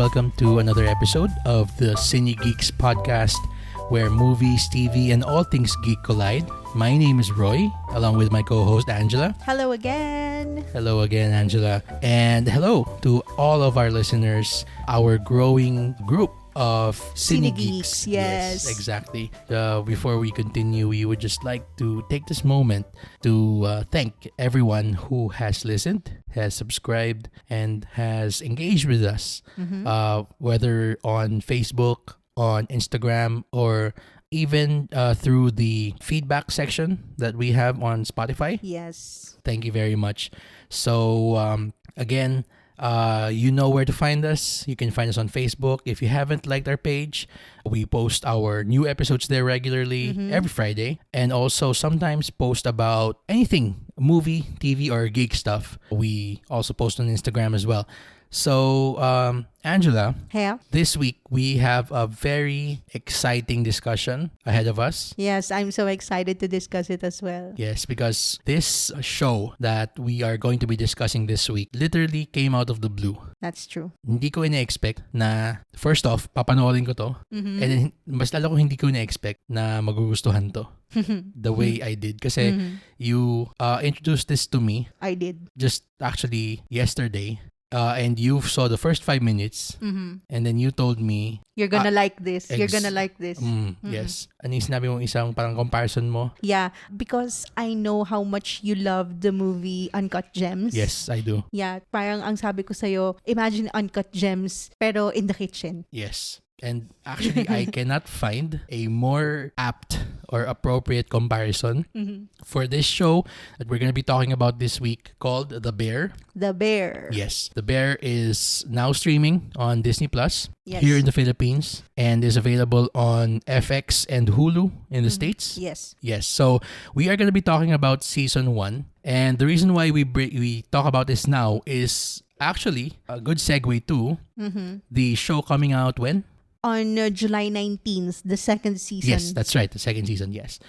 welcome to another episode of the Cinegeeks Podcast, where movies, TV, and all things geek collide. My name is Roy, along with my co-host Angela. Hello again. Hello again, Angela. And hello to all of our listeners, our growing group of Cinegeeks. Yes, exactly. Before we continue, we would just like to take this moment to thank everyone who has listened, has subscribed, and has engaged with us, whether on Facebook, on Instagram, or even through the feedback section that we have on Spotify. Yes. Thank you very much. So, again, you know where to find us. You can find us on Facebook. If you haven't liked our page, we post our new episodes there regularly every Friday, and also sometimes post about anything, movie, TV, or geek stuff. We also post on Instagram as well. So, Angela, Yeah. this week we have a very exciting discussion ahead of us. Yes, I'm so excited to discuss it as well. Yes, because this show that we are going to be discussing this week literally came out of the blue. That's true. Hindi ko ina-expect na, first off, papanoorin ko to. And then, mas lalo ko hindi ko ina-expect na magugustuhan to. The way I did. Kasi you introduced this to me I did. just actually yesterday. And you saw the first 5 minutes, and then you told me, You're gonna like this. You're gonna like this. yes. Ano yung sinabi mong isang parang comparison mo? Yeah, because I know how much you love the movie Uncut Gems. Yes, I do. Yeah, parang ang sabi ko sa'yo, imagine Uncut Gems, pero in the kitchen. Yes. And actually, I cannot find a more apt or appropriate comparison for this show that we're going to be talking about this week, called The Bear. The Bear. Yes, The Bear is now streaming on Disney Plus Yes. here in the Philippines, and is available on FX and Hulu in the States. Yes. Yes, so we are going to be talking about season 1, and the reason why we talk about this now is actually a good segue to the show coming out when? On July 19th, the second season. Yes, that's right. The second season, yes.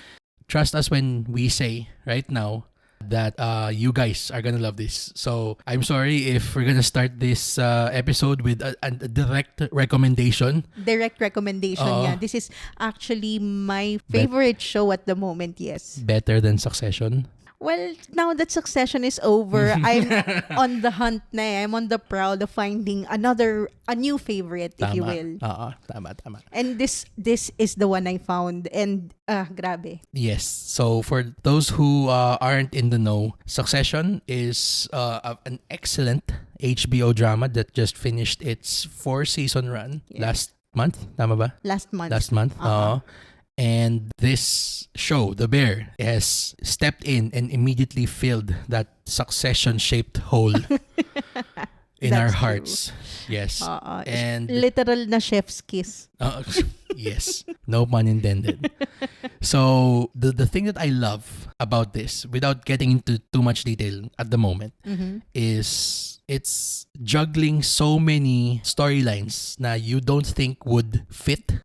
Trust us when we say right now that you guys are gonna love this. So I'm sorry if we're gonna start this episode with a direct recommendation. Direct recommendation, yeah. This is actually my favorite show at the moment, yes. Better than Succession. Well, now that Succession is over, I'm on the hunt na eh. I'm on the prowl of finding a new favorite, if you will. Tama. And this is the one I found, and grabe. Yes. So for those who aren't in the know, Succession is an excellent HBO drama that just finished its 4-season run last month. Tama ba? Last month. Last month. And this show, The Bear, has stepped in and immediately filled that Succession-shaped hole in our hearts. Yes. And literal na chef's kiss. yes. No pun intended. So the thing that I love about this, without getting into too much detail at the moment, is it's juggling so many storylines na you don't think would fit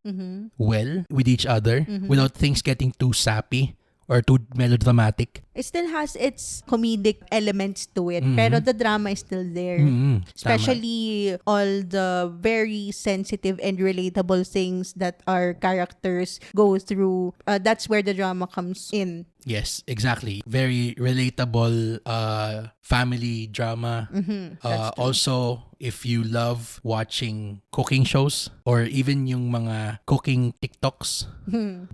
well with each other without things getting too sappy or too melodramatic. It still has its comedic elements to it, pero the drama is still there. Especially all the very sensitive and relatable things that our characters go through. That's where the drama comes in. Yes, exactly. Very relatable family drama. Also, if you love watching cooking shows or even yung mga cooking TikToks,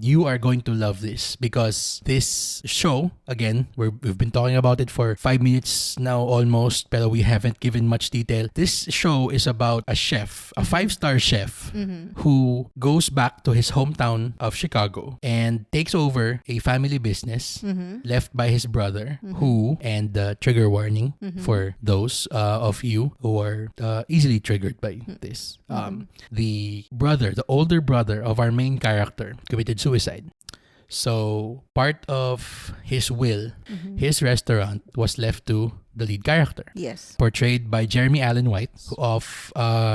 you are going to love this, because this show, again, we've been talking about it for 5 minutes now almost, pero we haven't given much detail. This show is about a chef, a 5-star chef, who goes back to his hometown of Chicago and takes over a family business left by his brother, who, and trigger warning for those of you who are easily triggered by this. The older brother of our main character, committed suicide. So, part of his will, his restaurant was left to the lead character. Yes. Portrayed by Jeremy Allen White of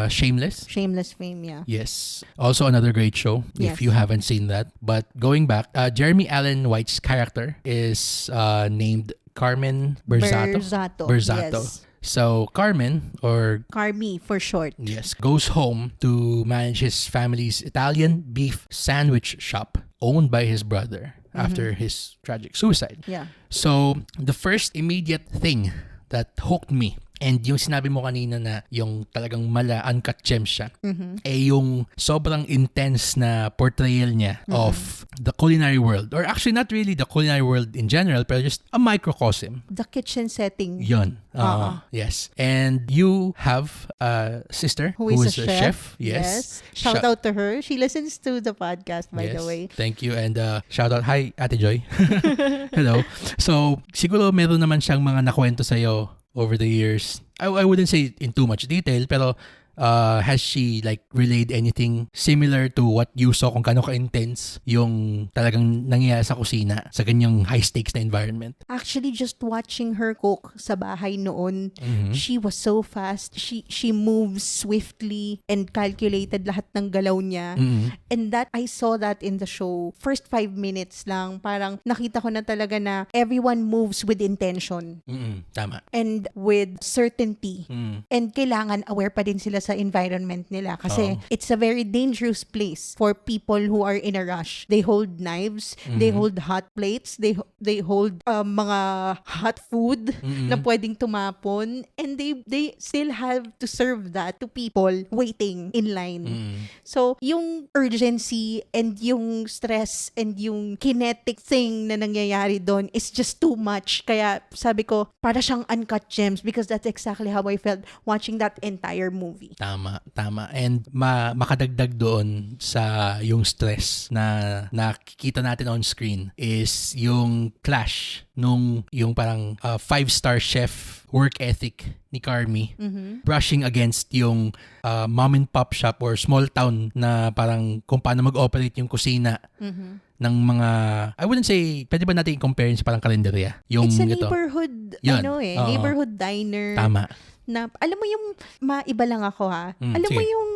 Shameless. Shameless fame, yeah. Yes. Also another great show, Yes. if you haven't seen that. But going back, Jeremy Allen White's character is named Carmen Berzato. Yes. So Carmen, or Carmi for short. yes, goes home to manage his family's Italian beef sandwich shop owned by his brother after his tragic suicide. Yeah. So, the first immediate thing that hooked me, and yung sinabi mo kanina na yung talagang uncut gems siya, yung sobrang intense na portrayal niya of the culinary world. Or actually, not really the culinary world in general, pero just a microcosm. The kitchen setting. Yun. Yes. And you have a sister Who is a chef. Yes. Shout out to her. She listens to the podcast, by the way. Thank you. And shout out. Hi, Ate Joy. Hello. So, siguro meron naman siyang mga nakwento sa'yo over the years. I wouldn't say in too much detail, pero has she like relayed anything similar to what you saw kung kano ka-intense yung talagang nangyayari sa kusina sa ganyang high-stakes na environment? Actually, just watching her cook sa bahay noon, she was so fast. She moves swiftly and calculated lahat ng galaw niya. And that, I saw that in the show. First 5 minutes lang, parang nakita ko na talaga na everyone moves with intention. Tama. And with certainty. And kailangan aware pa din sila sa environment nila kasi it's a very dangerous place for people who are in a rush. They hold knives, they hold hot plates, they hold mga hot food na pwedeng tumapon, and they still have to serve that to people waiting in line. So, yung urgency and yung stress and yung kinetic thing na nangyayari doon is just too much. Kaya sabi ko, para siyang uncut gems because that's exactly how I felt watching that entire movie. Tama. And makadagdag doon sa yung stress na nakikita natin on screen is yung clash nung yung parang 5-star chef work ethic ni Carmi brushing against yung mom and pop shop or small town na parang kung paano mag-operate yung kusina ng mga, I wouldn't say, pwede ba natin i-compare sa parang kalendarya? Yung It's a neighborhood, neighborhood diner. Tama. Na, alam mo yung, maiba lang ako alam mo sige. yung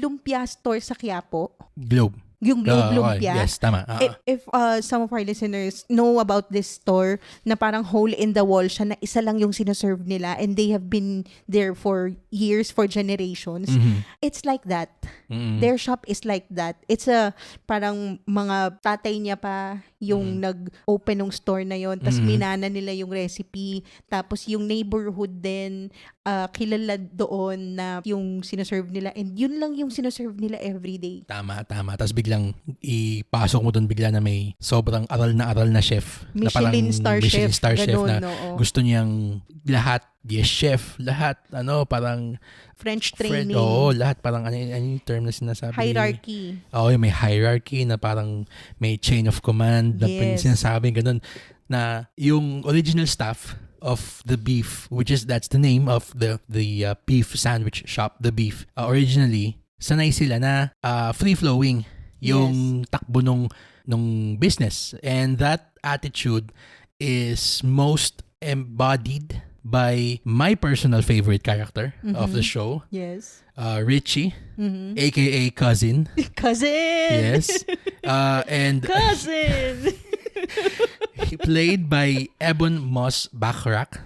lumpia store sa Quiapo? Globe. Yung Globe Lumpia. Yes, tama. If some of our listeners know about this store na parang hole in the wall siya na isa lang yung sinaserve nila and they have been there for years, for generations. It's like that. Their shop is like that. It's parang mga tatay niya pa yung nag-open ng store na yon, tapos minana nila yung recipe, tapos yung neighborhood din kilala doon na yung sinaserve nila, and yun lang yung sinaserve nila everyday. Tama. Tapos biglang ipasok mo doon bigla na may sobrang aral na chef. Michelin star chef na no, gusto niyang lahat, yes chef, lahat, parang French training. Lahat parang ano yung term na sinasabi? Hierarchy. May hierarchy na parang may chain of command na sinasabi, ganun. Na yung original staff of the beef, that's the name of the beef sandwich shop, the beef. Originally, sanay sila na free-flowing yung takbo nung business. And that attitude is most embodied by my personal favorite character of the show. Yes. Richie, aka Cousin. Cousin! Yes. And Cousin! played by Ebon Moss-Bachrach.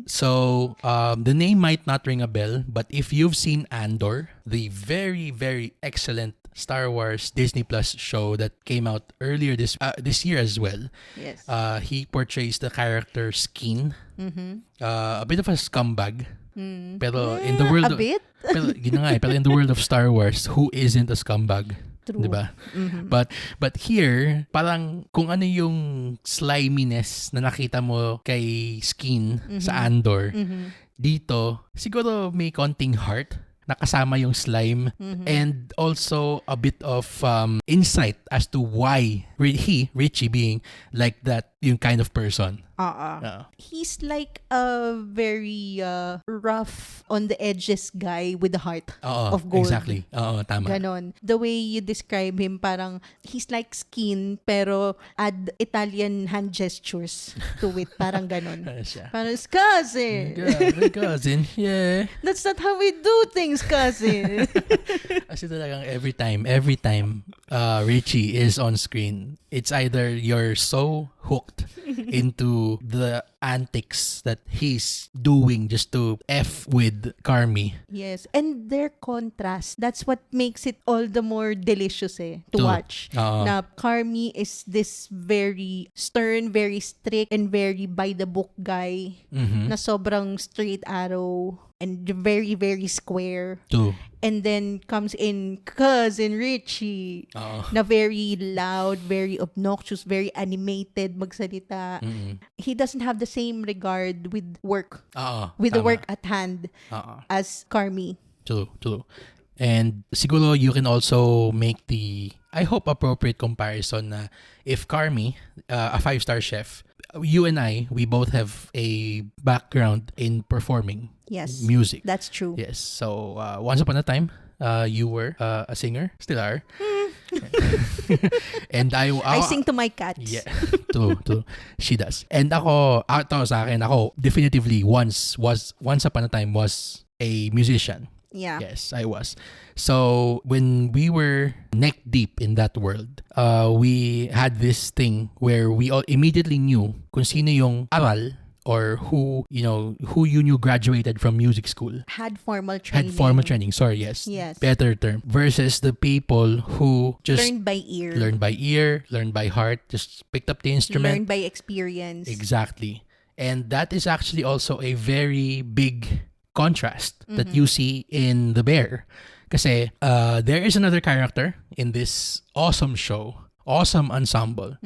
So, the name might not ring a bell, but if you've seen Andor, the very, very excellent Star Wars Disney Plus show that came out earlier this year as well. Yes. He portrays the character Skeen, a bit of a scumbag. Pero in the world a bit? pero in the world of Star Wars, who isn't a scumbag? True. Diba? But here, parang kung ano yung sliminess na nakita mo kay Skeen sa Andor, dito siguro may konting heart nakasama yung slime, and also a bit of insight as to why Richie being like that, yung kind of person. He's like a very rough on the edges guy with a heart of gold. Exactly. Tama. Ganon. The way you describe him, parang he's like Skin pero add Italian hand gestures to it. Parang ganon. Parang, cousin! Cousin, yeah. That's not how we do things, cousin. Kasi talagang every time, Richie is on screen, it's either you're so hooked into the antics that he's doing just to F with Carmi. Yes, and their contrast, that's what makes it all the more delicious to True. watch. Na Carmi is this very stern, very strict, and very by-the-book guy na sobrang straight arrow and very, very square. True. And then comes in Cousin Richie na very loud, very obnoxious, very animated magsalita. He doesn't have the same regard with work, with the work at hand as Carmi. True. And siguro you can also make the, I hope, appropriate comparison na if Carmi, a 5-star chef, you and I, we both have a background in performing music. That's true. Yes. So, once upon a time, you were a singer, still are. And I sing to my cats. Yeah, true. She does. And ako sa akin, ako definitively once upon a time was a musician. Yeah. Yes, I was. So when we were neck deep in that world, we had this thing where we all immediately knew kung sino yung aral or who you knew graduated from music school. Had formal training. Sorry, yes. Yes. Better term. Versus the people who just learned by ear, learned by heart, just picked up the instrument. learned by experience. Exactly. And that is actually also a very big contrast that you see in The Bear. Kasi there is another character in this awesome show, awesome ensemble,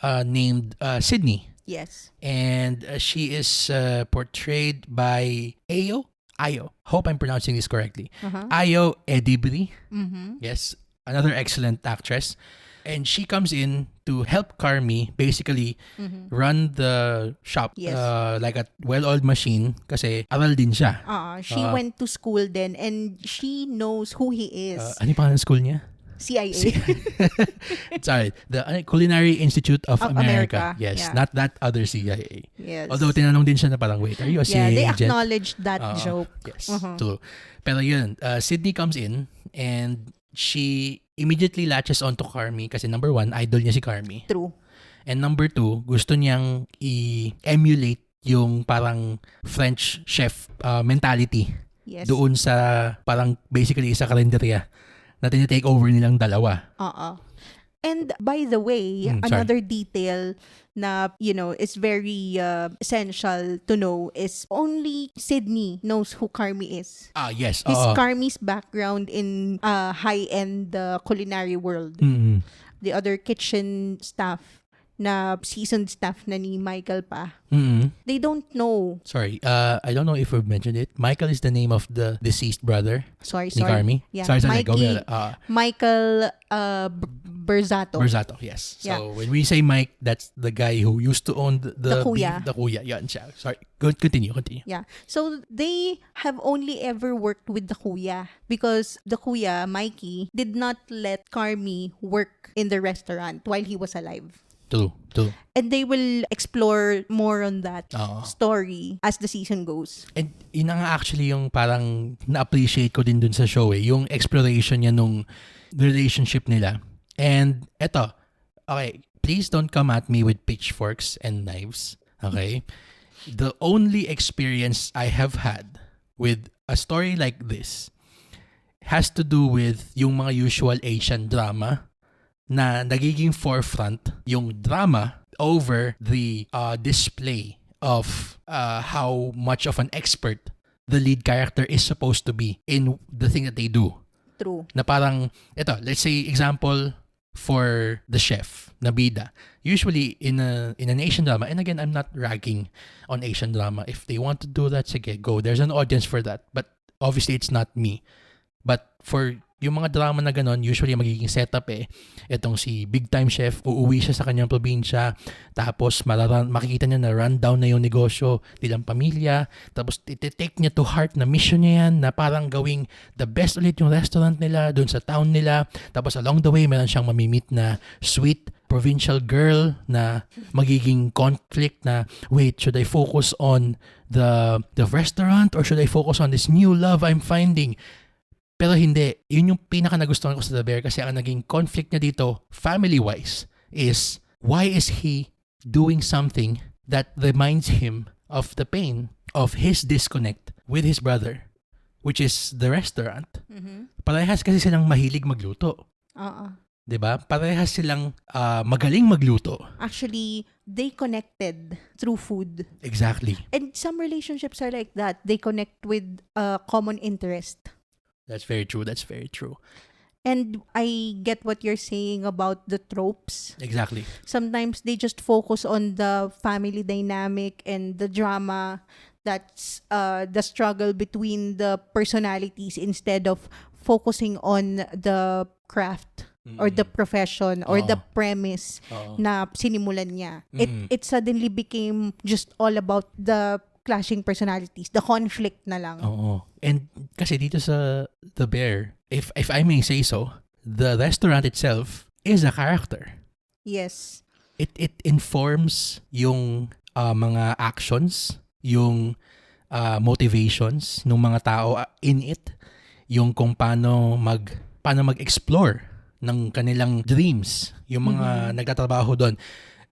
named Sydney. Yes. And she is portrayed by Ayo. Hope I'm pronouncing this correctly. Ayo Edibri. Yes, another excellent actress. And she comes in to help Carmi basically run the shop like a well-oiled machine kasi aral din siya. She went to school then and she knows who he is. Ano yung pangalan ng school niya? CIA. Sorry, the Culinary Institute of America. America. Yes, Yeah. not that other CIA. Yes. Although tinanong din siya na parang, wait, are you a CIA they agent? acknowledged that joke. Yes, true. Pero yun, Sydney comes in and she immediately latches onto Carmi kasi number 1, idol niya si Carmi. True. And number 2, gusto niyang i-emulate yung parang French chef mentality. Yes. Doon sa parang basically sa karinderya na tinitake over nilang dalawa. And by the way, another detail na, is very essential to know is only Sydney knows who Carmi is. Yes. His Carmi's background in high-end culinary world. The other kitchen staff na seasoned staff na ni Michael pa. They don't know. Sorry, I don't know if we've mentioned it. Michael is the name of the deceased brother. Sorry. Ni Carmi. Yeah. Sorry, go Mikey, ahead. Michael Berzato. Yes. Yeah. So when we say Mike, that's the guy who used to own the kuya. The kuya. Yan siya. Sorry. Continue. Yeah. So they have only ever worked with the kuya because the kuya, Mikey, did not let Carmi work in the restaurant while he was alive. True. And they will explore more on that story as the season goes. And yun nga actually yung parang na-appreciate ko din dun sa show yung exploration niya nung relationship nila. And eto, okay, please don't come at me with pitchforks and knives, okay? The only experience I have had with a story like this has to do with yung mga usual Asian drama na nagiging forefront yung drama over the display of how much of an expert the lead character is supposed to be in the thing that they do. True. Na parang, ito, let's say example for the chef, na bida. Usually in an Asian drama, and again, I'm not ragging on Asian drama. If they want to do that, sige, go. There's an audience for that. But obviously, it's not me. But for yung mga drama na ganon, usually magiging setup itong si big time chef, uuwi siya sa kanyang probinsya, tapos makikita niya na run down na yung negosyo nilang pamilya, tapos iti-take niya to heart na mission niya yan, na parang gawing the best ulit yung restaurant nila doon sa town nila, tapos along the way meron siyang mamimit na sweet provincial girl na magiging conflict na, wait, should I focus on the restaurant or should I focus on this new love I'm finding? Pero hindi. Yun yung pinaka nagustuhan ko sa The Bear kasi ang naging conflict niya dito, family-wise, is why is he doing something that reminds him of the pain of his disconnect with his brother, which is the restaurant. Parehas kasi silang mahilig magluto. Oo. 'Di ba? Parehas silang magaling magluto. Actually, they connected through food. Exactly. And some relationships are like that. They connect with a common interest. That's very true. That's very true. And I get what you're saying about the tropes. Exactly. Sometimes they just focus on the family dynamic and the drama that's the struggle between the personalities instead of focusing on the craft or the profession or the premise na sinimulan niya. It suddenly became just all about the clashing personalities, the conflict na lang. Oo. And kasi dito sa The Bear, if I may say so, the restaurant itself is a character. Yes. It informs yung mga actions, yung motivations ng mga tao in it, yung kung paano mag-explore ng kanilang dreams, yung mga nagtatrabaho doon.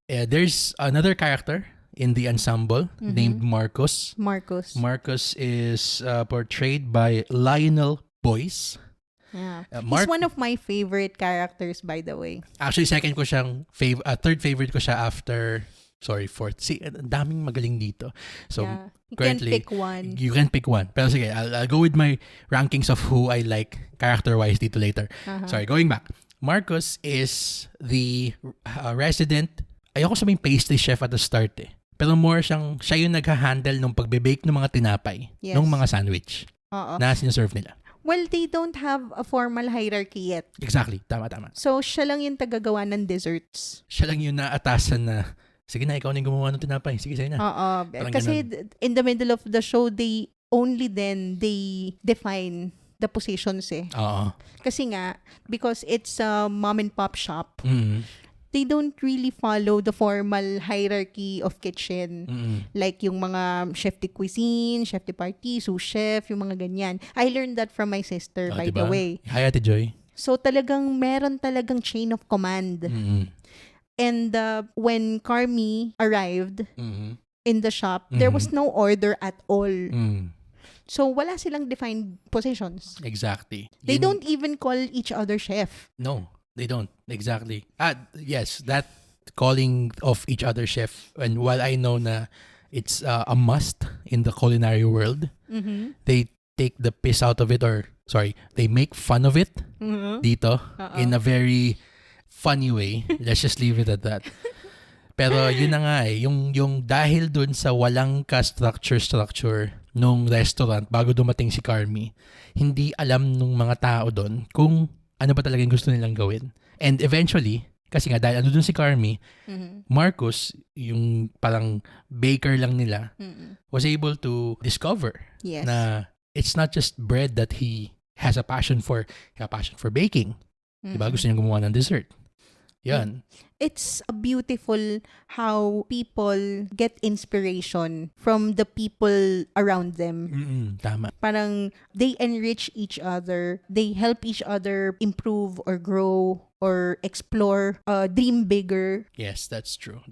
There's another character in the ensemble named Marcos. Marcos is portrayed by Lionel Boyce. Yeah. He's one of my favorite characters, by the way. Actually, second ko siyang third favorite ko siya after fourth. See, ang daming magaling dito. So, yeah. You currently, can pick one. You can pick one. Pero sige, I'll go with my rankings of who I like character-wise dito later. Sorry, going back. Marcos is the resident, ayoko sabihin pastry chef at the start pero more siya yung nagha-handle ng pagbe-bake ng mga tinapay, ng mga sandwich na sinaserve nila. Well, they don't have a formal hierarchy yet. Exactly. Tama. So, siya lang yung tagagawa ng desserts. Siya lang yung naatasan na, sige na, ikaw na yung gumawa ng tinapay. Sige, sa'yo na. Kasi in the middle of the show, they define the positions Kasi nga, because it's a mom and pop shop, they don't really follow the formal hierarchy of kitchen. Like yung mga chef de cuisine, chef de partie, sous chef, yung mga ganyan. I learned that from my sister, by the way. Hi, Ate Joy. So meron talagang chain of command. And when Carmi arrived in the shop, there was no order at all. So, wala silang defined positions. Exactly. They don't even call each other chef. No, they don't. Exactly. Yes, that calling of each other chef, and while I know na it's a must in the culinary world, they take the piss out of it, they make fun of it dito in a very funny way. Let's just leave it at that. Pero yun na nga yung dahil dun sa walang structure nung restaurant bago dumating si Carmi, hindi alam nung mga tao dun kung ano ba talagang gusto nilang gawin. And eventually, kasi nga dahil ano dun si Carmi, Marcos, yung parang baker lang nila, was able to discover na it's not just bread that he has a passion for baking. Diba? Gusto niya gumawa ng dessert. Yan. It's beautiful how people get inspiration from the people around them. Tama. Parang they enrich each other. They help each other improve or grow or explore, dream bigger. Yes, that's true.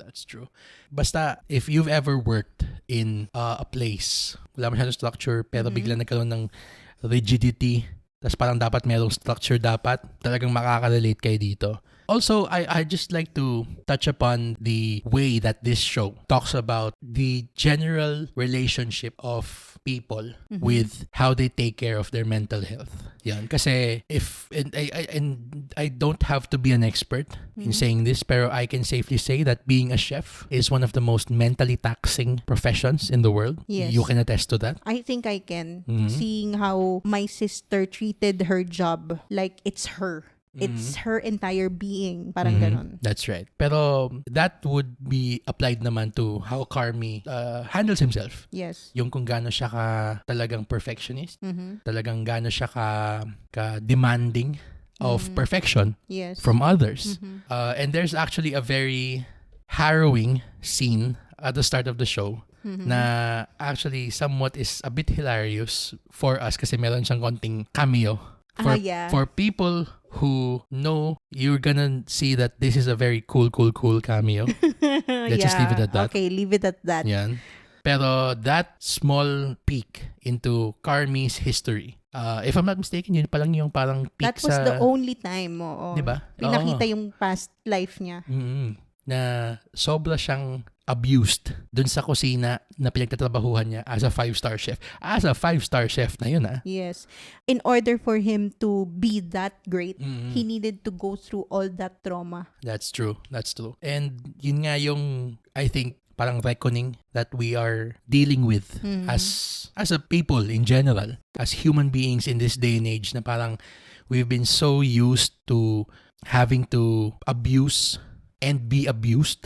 Basta, if you've ever worked in a place, wala masyadong structure, pero bigla nagkaroon ng rigidity, tas parang dapat merong structure talagang makaka-relate kayo dito. Also, I just like to touch upon the way that this show talks about the general relationship of people with how they take care of their mental health. Yan. Kasi I don't have to be an expert in saying this, pero I can safely say that being a chef is one of the most mentally taxing professions in the world. Yes. You can attest to that? I think I can. Seeing how my sister treated her job like it's her. It's her entire being. Parang ganon. That's right. Pero that would be applied naman to how Carmi handles himself. Yes. Yung kung gaano siya ka talagang perfectionist. Talagang gaano siya ka demanding of perfection from others. And there's actually a very harrowing scene at the start of the show na actually somewhat is a bit hilarious for us kasi meron siyang konting cameo For people who know, you're gonna see that this is a very cool cameo. Let's just leave it at that. Okay, leave it at that. Yan. Pero that small peek into Carmi's history, if I'm not mistaken, yun palang yung parang peek That was the only time, diba? Pinakita yung past life niya. Na sobra siyang abused dun sa kusina na pinagtatrabahuhan niya as a 5-star chef. As a 5-star chef na yun, Yes. In order for him to be that great, he needed to go through all that trauma. That's true. And yun nga yung, I think, parang reckoning that we are dealing with as a people in general, as human beings in this day and age, na parang we've been so used to having to abuse and be abused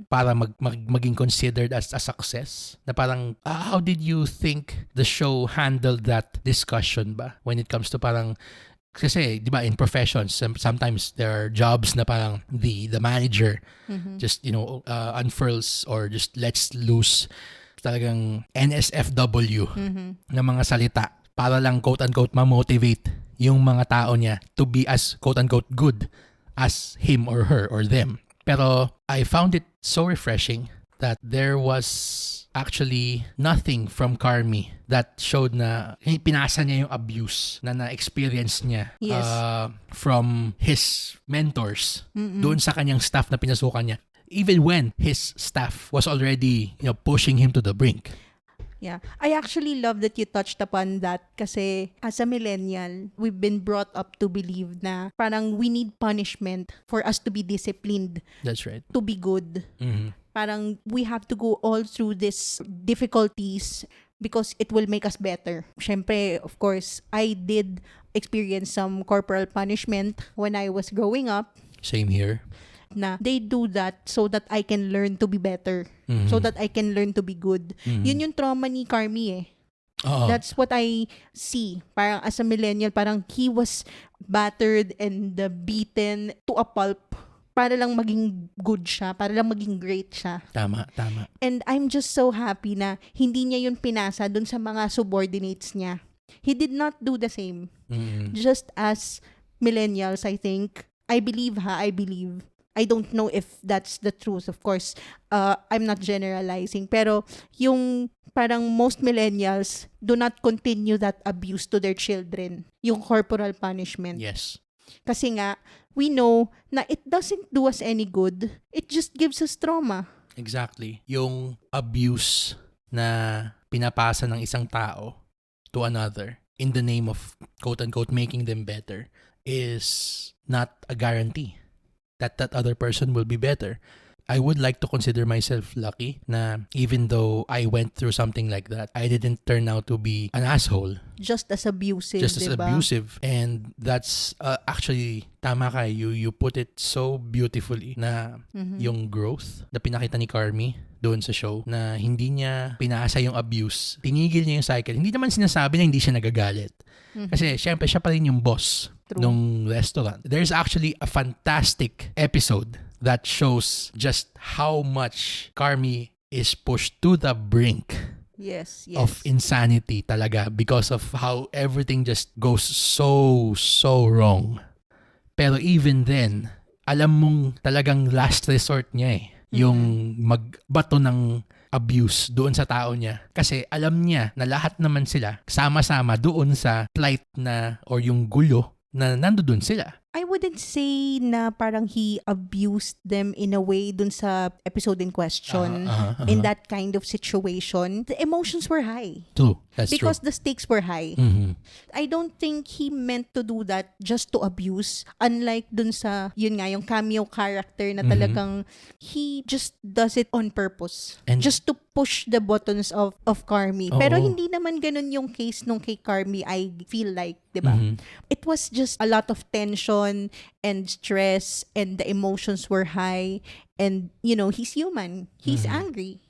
para maging considered as a success. Na parang, how did you think the show handled that discussion ba? When it comes to parang, kasi, di ba, in professions, sometimes there are jobs na parang the manager just, unfurls or just lets loose talagang NSFW na mga salita para lang, quote-unquote, ma-motivate yung mga tao niya to be as, quote-unquote, good as him or her or them. Pero I found it so refreshing that there was actually nothing from Carmi that showed na pinasa niya yung abuse na na-experience niya from his mentors doon sa kanyang staff na pinasukan niya. Even when his staff was already pushing him to the brink. Yeah. I actually love that you touched upon that kasi as a millennial, we've been brought up to believe na parang we need punishment for us to be disciplined. That's right. To be good. Parang we have to go all through these difficulties because it will make us better. Syempre, of course, I did experience some corporal punishment when I was growing up. Same here. Na they do that so that I can learn to be better. So that I can learn to be good. Yun yung trauma ni Carmi That's what I see. Parang as a millennial, parang he was battered and beaten to a pulp para lang maging good siya, para lang maging great siya. Tama. And I'm just so happy na hindi niya yun pinasa dun sa mga subordinates niya. He did not do the same. Just as millennials, I think, I believe. I don't know if that's the truth. Of course, I'm not generalizing. Pero yung parang most millennials do not continue that abuse to their children. Yung corporal punishment. Yes. Kasi nga, we know na it doesn't do us any good. It just gives us trauma. Exactly. Yung abuse na pinapasa ng isang tao to another in the name of quote-unquote making them better is not a guarantee that other person will be better. I would like to consider myself lucky na even though I went through something like that, I didn't turn out to be an asshole. Just as abusive, abusive. And that's actually, tama ka, you put it so beautifully na yung growth na pinakita ni Carmi doon sa show na hindi niya pinasa yung abuse. Tinigil niya yung cycle. Hindi naman sinasabi na hindi siya nagagalit. Kasi syempre siya pa rin yung boss nung restaurant. There's actually a fantastic episode that shows just how much Carmi is pushed to the brink of insanity talaga because of how everything just goes so wrong. Pero even then, alam mong talagang last resort niya yung magbato ng abuse doon sa tao niya. Kasi alam niya na lahat naman sila sama-sama doon sa plight na or yung gulo na nandoon sila. I wouldn't say na parang he abused them in a way dun sa episode in question. In that kind of situation, the emotions were high. True. That's because true. the stakes were high. I don't think he meant to do that just to abuse. Unlike dun sa, yun nga, yung cameo character na talagang he just does it on purpose. And just to push the buttons of Carmi. Pero hindi naman ganun yung case nung kay Carmi, I feel like, diba? It was just a lot of tension and stress and the emotions were high and he's human. He's angry.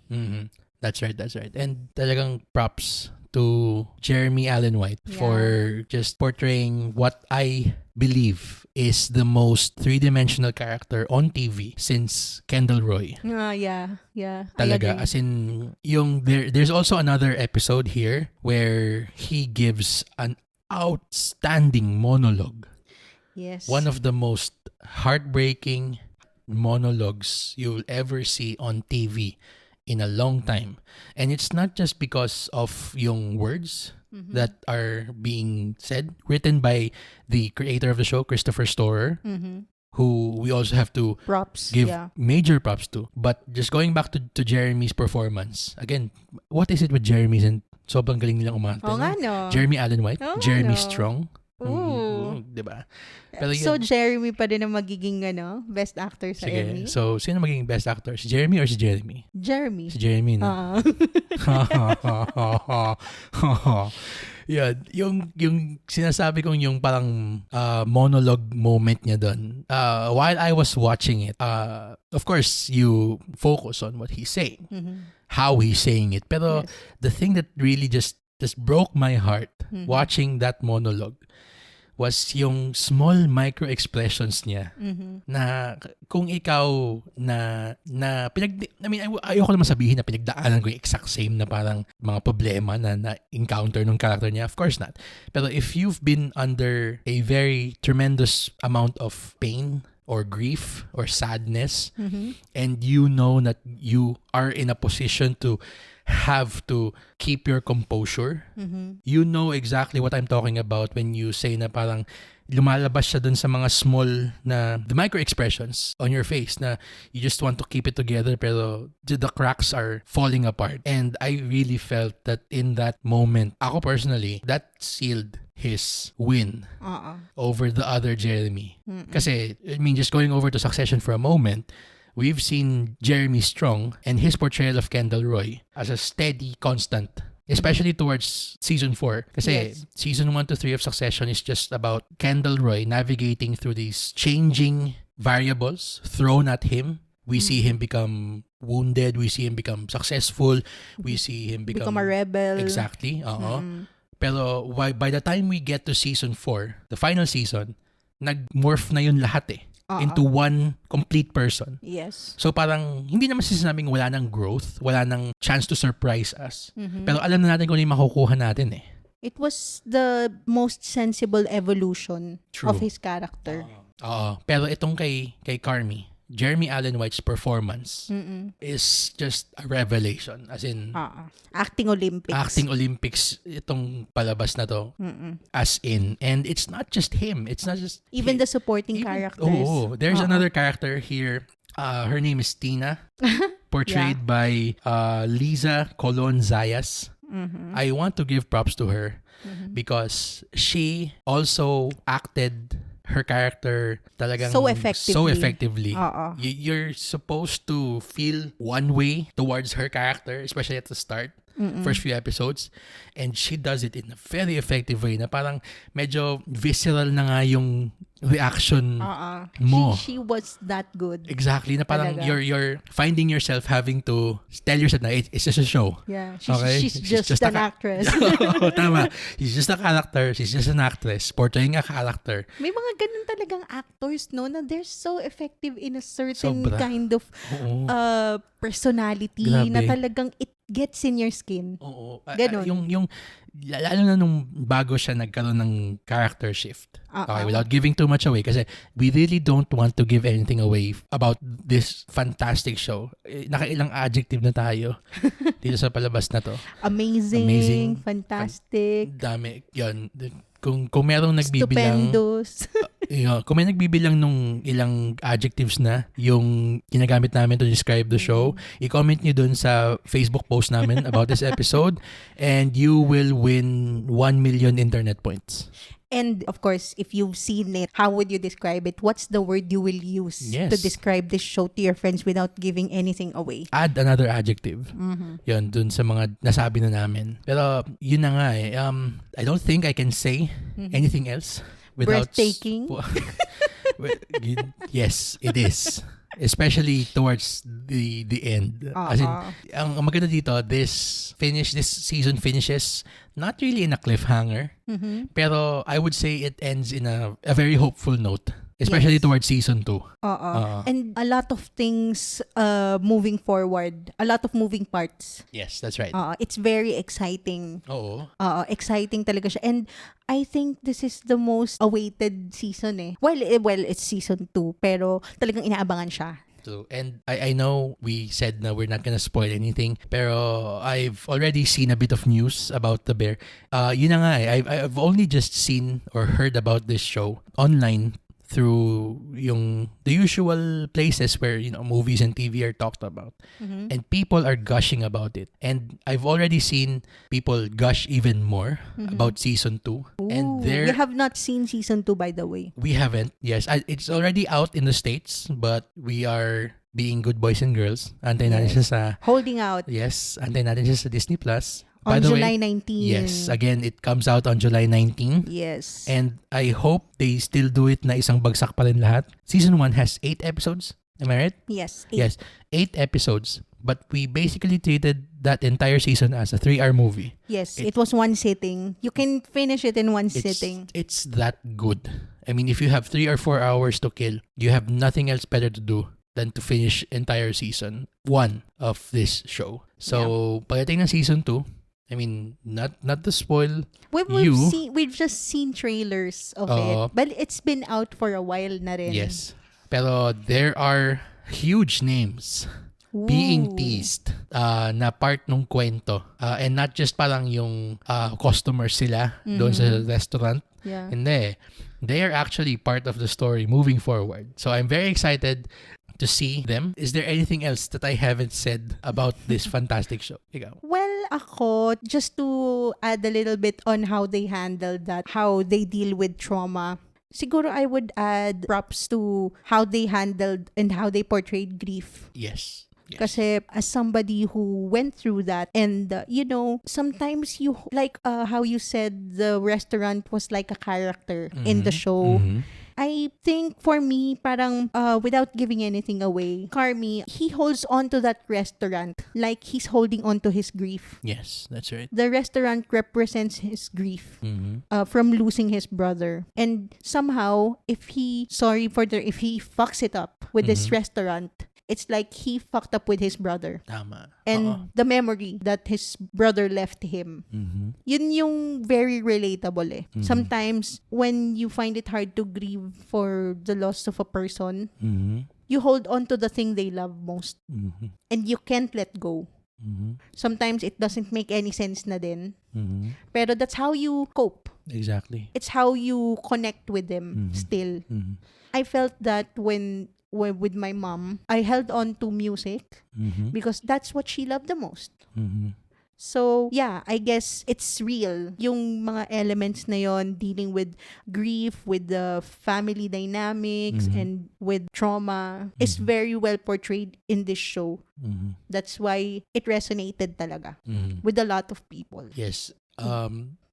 That's right. And talagang props to Jeremy Allen White for just portraying what I believe is the most three-dimensional character on TV since Kendall Roy. Yeah. Talaga, as in, there's also another episode here where he gives outstanding monologue. Yes. One of the most heartbreaking monologues you'll ever see on TV in a long time. And it's not just because of yung words that are being said, written by the creator of the show, Christopher Storer, who we also have to give major props to. But just going back to Jeremy's performance, again, what is it with Jeremy's and sobrang galing nilang umarte? Jeremy Allen White, Jeremy Strong. Diba? Pero so, Jeremy pa din ang magiging best actor sa Emmy? So, sino magiging best actor? Si Jeremy or si Jeremy? Jeremy. Si Jeremy, no? Yan. Yung sinasabi kong yung parang monologue moment niya doon. While I was watching it, of course, you focus on what he's saying. How he's saying it. Pero the thing that really just broke my heart watching that monologue was yung small micro expressions niya na kung ikaw na ayoko naman sabihin na pinagdaanan ko yung exact same na parang mga problema na encounter nung character niya. Of course not. Pero if you've been under a very tremendous amount of pain or grief or sadness and you know that you are in a position to have to keep your composure. You know exactly what I'm talking about when you say na parang lumalabas siya dun sa mga small na the micro expressions on your face na you just want to keep it together pero the cracks are falling apart. And I really felt that in that moment, ako personally, that sealed his win over the other Jeremy. Kasi, I mean, just going over to Succession for a moment, we've seen Jeremy Strong and his portrayal of Kendall Roy as a steady constant, especially towards season 4. Kasi season 1 to 3 of Succession is just about Kendall Roy navigating through these changing variables thrown at him. We see him become wounded. We see him become successful. We see him become a rebel. Exactly. Pero by the time we get to season 4, the final season, nag-morph na yun lahat into one complete person. Yes. So parang hindi naman sinasabing wala nang growth, wala nang chance to surprise us. Pero alam na natin kung ano yung makukuha natin It was the most sensible evolution of his character. Pero itong kay Carmi, Jeremy Allen White's performance is just a revelation. As in, Acting Olympics. Acting Olympics itong palabas na to. As in. And it's not just him. It's not just... Even the supporting characters. There's another character here. Her name is Tina. Portrayed by Liza Colon Zayas. I want to give props to her because she also acted her character talagang so effectively. You're supposed to feel one way towards her character, especially at the start, first few episodes, and she does it in a very effective way na parang medyo visceral na nga yung reaction mo. She was that good. Exactly, na parang you're finding yourself having to tell yourself na it's just a show. Yeah, she's just an actress. Tama. She's just a character. She's just an actress portraying a character. May mga ganun talagang actors, no, na they're so effective in a certain kind of personality. Grabe. Na talagang it gets in your skin. Ganon. Yung lalo na nung bago siya nagkaroon ng character shift. Okay, without giving too much away kasi we really don't want to give anything away about this fantastic show. Nakailang adjective na tayo dito sa palabas na to. Amazing, fantastic. Dami. Yun. Kung merong nagbibilang... Stupendous. Kung may nagbibilang nung ilang adjectives na yung ginagamit namin to describe the show, i-comment nyo dun sa Facebook post namin about this episode and you will win 1 million internet points. And of course, if you've seen it, how would you describe it? What's the word you will use to describe this show to your friends without giving anything away? Add another adjective. Yun, dun sa mga nasabi na namin. Pero yun na nga I don't think I can say anything else without... Breathtaking? Yes, it is. Especially towards the end. As in, ang maganda dito, this season finishes not really in a cliffhanger, pero I would say it ends in a very hopeful note. Especially Yes. towards season 2. And a lot of things moving forward. A lot of moving parts. Yes, that's right. It's very exciting. Oo. Exciting talaga siya. And I think this is the most awaited season eh. Well, it's season 2, pero talagang inaabangan siya. So, and I know we said na we're not gonna spoil anything, pero I've already seen a bit of news about The Bear. Yun na nga eh. I've only just seen or heard about this show online through the usual places where movies and TV are talked about, and people are gushing about it. And I've already seen people gush even more about season 2. And we have not seen season 2, by the way. We haven't. Yes, it's already out in the States, but we are being good boys and girls. Antay natin siya sa Holding out. Yes, antay natin siya sa Disney Plus. On By the July way, 19. yes, again, it comes out on July 19. Yes. And I hope they still do it na isang bagsak pa rin lahat. Season 1 has 8 episodes. Am I right? Yes. 8. Yes, 8 episodes. But we basically treated that entire season as a 3-hour movie. Yes, it was one sitting. You can finish it in one sitting. It's that good. I mean, if you have 3 or 4 hours to kill, you have nothing else better to do than to finish entire season 1 of this show. So, pagdating ng season 2, I mean, not to spoil We've just seen trailers of it. But it's been out for a while na rin. Yes. Pero there are huge names being teased na part ng kwento. And not just parang yung customers sila doon sa restaurant. Yeah. Hindi. They are actually part of the story moving forward. So I'm very excited to see them. Is there anything else that I haven't said about this fantastic show? Ikaw? Well, ako, just to add a little bit on how they handled that, how they deal with trauma, siguro I would add props to how they handled and how they portrayed grief. Yes. Kasi as somebody who went through that, and sometimes you, like how you said the restaurant was like a character in the show. I think for me, parang without giving anything away, Carmi, he holds on to that restaurant like he's holding on to his grief. Yes, that's right. The restaurant represents his grief from losing his brother. And somehow, if he fucks it up with this restaurant, it's like he fucked up with his brother. Tama. And the memory that his brother left him. Yun yung very relatable eh. Sometimes, when you find it hard to grieve for the loss of a person, you hold on to the thing they love most. And you can't let go. Sometimes, it doesn't make any sense na din. Pero that's how you cope. Exactly. It's how you connect with them still. I felt that when with my mom, I held on to music because that's what she loved the most. So, yeah, I guess it's real. Yung mga elements na yon, dealing with grief, with the family dynamics, and with trauma, is very well portrayed in this show. That's why it resonated talaga with a lot of people. Yes.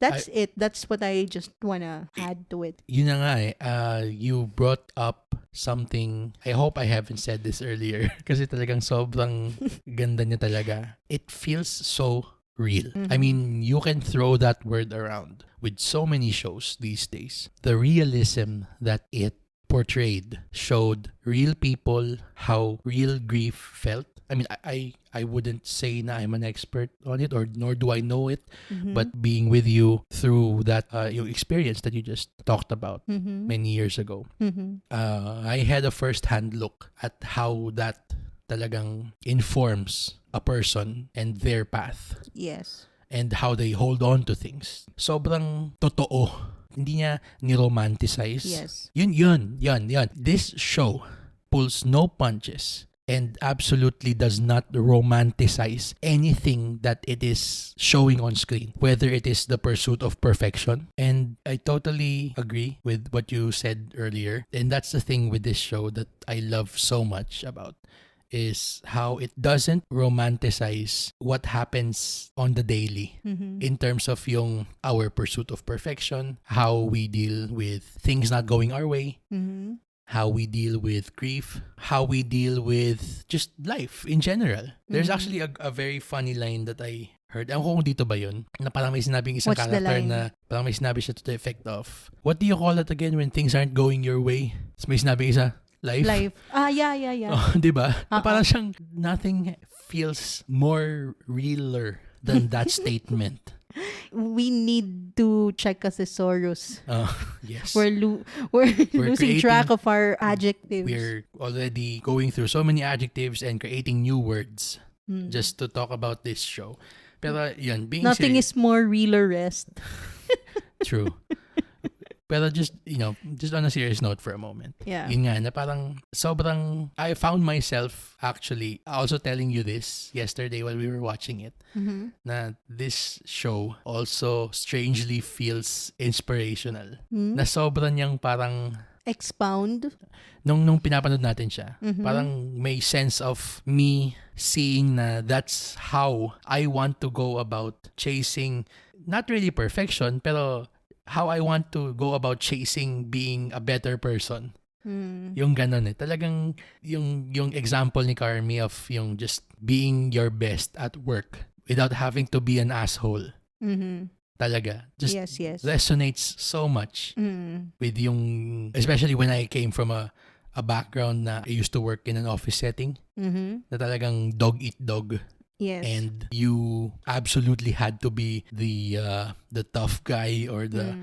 That's it. That's what I just wanna add to it. Yun na nga eh. You brought up something. I hope I haven't said this earlier. Kasi talagang sobrang ganda niya talaga. It feels so real. I mean, you can throw that word around with so many shows these days. The realism that it portrayed showed real people how real grief felt. I mean, I wouldn't say na I'm an expert on it, or nor do I know it, but being with you through that yung experience that you just talked about many years ago, I had a first-hand look at how that talagang informs a person and their path. Yes. And how they hold on to things. Sobrang totoo. Hindi niya ni-romanticize. Yes. Yun. This show pulls no punches and absolutely does not romanticize anything that it is showing on screen, whether it is the pursuit of perfection. And I totally agree with what you said earlier. And that's the thing with this show that I love so much about, is how it doesn't romanticize what happens on the daily in terms of our pursuit of perfection, how we deal with things not going our way, how we deal with grief, how we deal with just life in general. There's actually a very funny line that I heard. Ewan ko kung dito ba yun, na parang may sinabing isang What's the character line? na parang may sinabi siya to the effect of, what do you call it again when things aren't going your way? Tapos may sinabing isa, life. Yeah. Oh, di ba? Na Uh-uh. parang siyang, nothing feels more realer than that statement. We need to check a thesaurus. Yes. We're losing track of our adjectives. We're already going through so many adjectives and creating new words just to talk about this show. Pero yun, being Nothing serious, is more realer rest. true. Pero just on a serious note for a moment. Yeah. Yun nga, na parang sobrang, I found myself actually also telling you this yesterday while we were watching it, na this show also strangely feels inspirational. Na sobrang niyang parang, Expound. nung pinapanood natin siya, parang may sense of me seeing na that's how I want to go about chasing, not really perfection, pero how I want to go about chasing being a better person. Yung ganun talagang yung example ni Carmi of yung just being your best at work without having to be an asshole. Talaga. Just Yes. resonates so much with yung, especially when I came from a background na I used to work in an office setting, na talagang dog eat dog. Yes. And you absolutely had to be the tough guy or the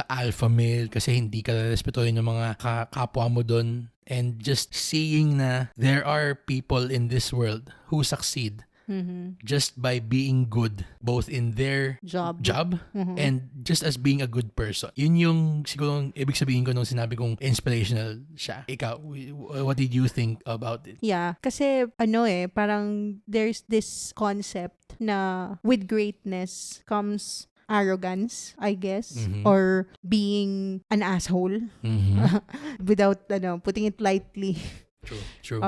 alpha male kasi hindi ka respetuhin ng mga kapwa mo doon. And just seeing na there are people in this world who succeed just by being good both in their job and just as being a good person. Yun yung siguro ibig sabihin ko nung sinabi kong inspirational siya. Ikaw, what did you think about it? Yeah, kasi parang there's this concept na with greatness comes arrogance, I guess, or being an asshole without putting it lightly. True.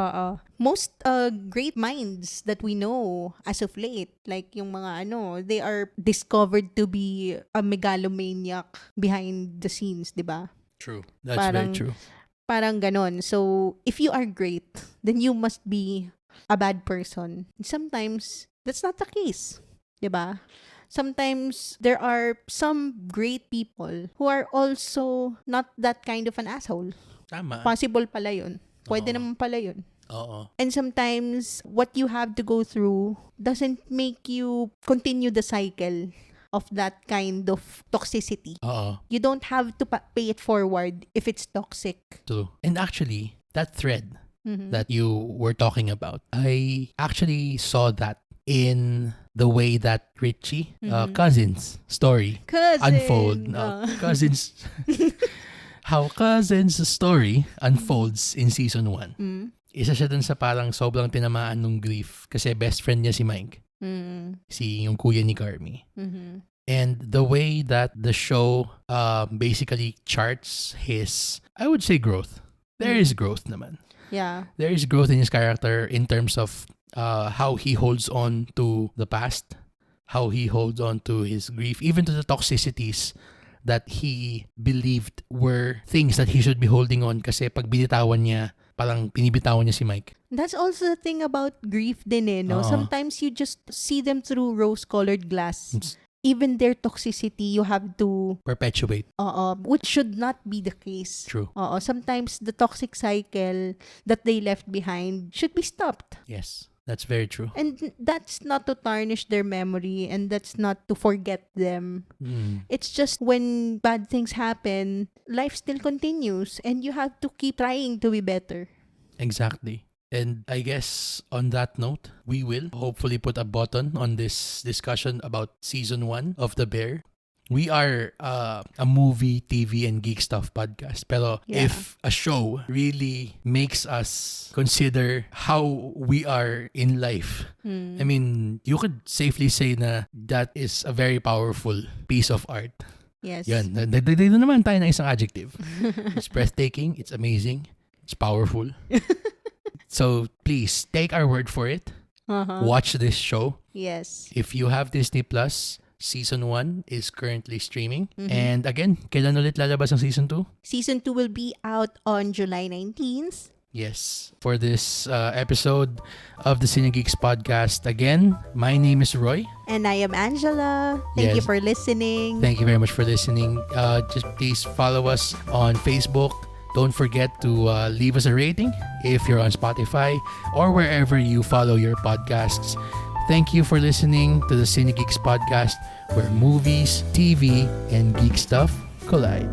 Most great minds that we know as of late, like yung mga they are discovered to be a megalomaniac behind the scenes, di ba? True. That's very true. Parang ganon. So, if you are great, then you must be a bad person. Sometimes, that's not the case. Di ba? Sometimes, there are some great people who are also not that kind of an asshole. Tama. Possible pala yun. Pwede naman pala yun. Oo. And sometimes, what you have to go through doesn't make you continue the cycle of that kind of toxicity. You don't have to pay it forward if it's toxic. True. And actually, that thread that you were talking about, I actually saw that in the way that Richie, Cousin's story unfold. Cousins... How Cousin's story unfolds in season 1. Isa siya dun sa parang sobrang tinamaan ng grief kasi best friend niya si Mike. Si yung kuya ni Carmi. And the way that the show basically charts his, I would say, growth. There is growth naman. Yeah. There is growth in his character in terms of how he holds on to the past, how he holds on to his grief, even to the toxicities that he believed were things that he should be holding on kasi pag binitawan niya, parang pinibitawan niya si Mike. That's also the thing about grief din no? Sometimes you just see them through rose-colored glass. Even their toxicity, you have to perpetuate. Which should not be the case. True. Sometimes the toxic cycle that they left behind should be stopped. Yes. That's very true. And that's not to tarnish their memory and that's not to forget them. It's just when bad things happen, life still continues and you have to keep trying to be better. Exactly. And I guess on that note, we will hopefully put a button on this discussion about season 1 of The Bear. We are a movie, TV, and geek stuff podcast. Pero if a show really makes us consider how we are in life, I mean, you could safely say na that is a very powerful piece of art. Yes. Yan. Dito naman tayo ng isang adjective. It's breathtaking. It's amazing. It's powerful. So please take our word for it. Watch this show. Yes. If you have Disney Plus, Season 1 is currently streaming. And again, kailan ulit lalabas ang Season 2? Season 2 will be out on July 19th. Yes, for this episode of the Cinegeeks Podcast. Again, my name is Roy. And I am Angela. Thank you Yes. for listening. Thank you very much for listening. Just please follow us on Facebook. Don't forget to leave us a rating if you're on Spotify or wherever you follow your podcasts. Thank you for listening to the Cinegeeks Podcast, where movies, TV, and geek stuff collide.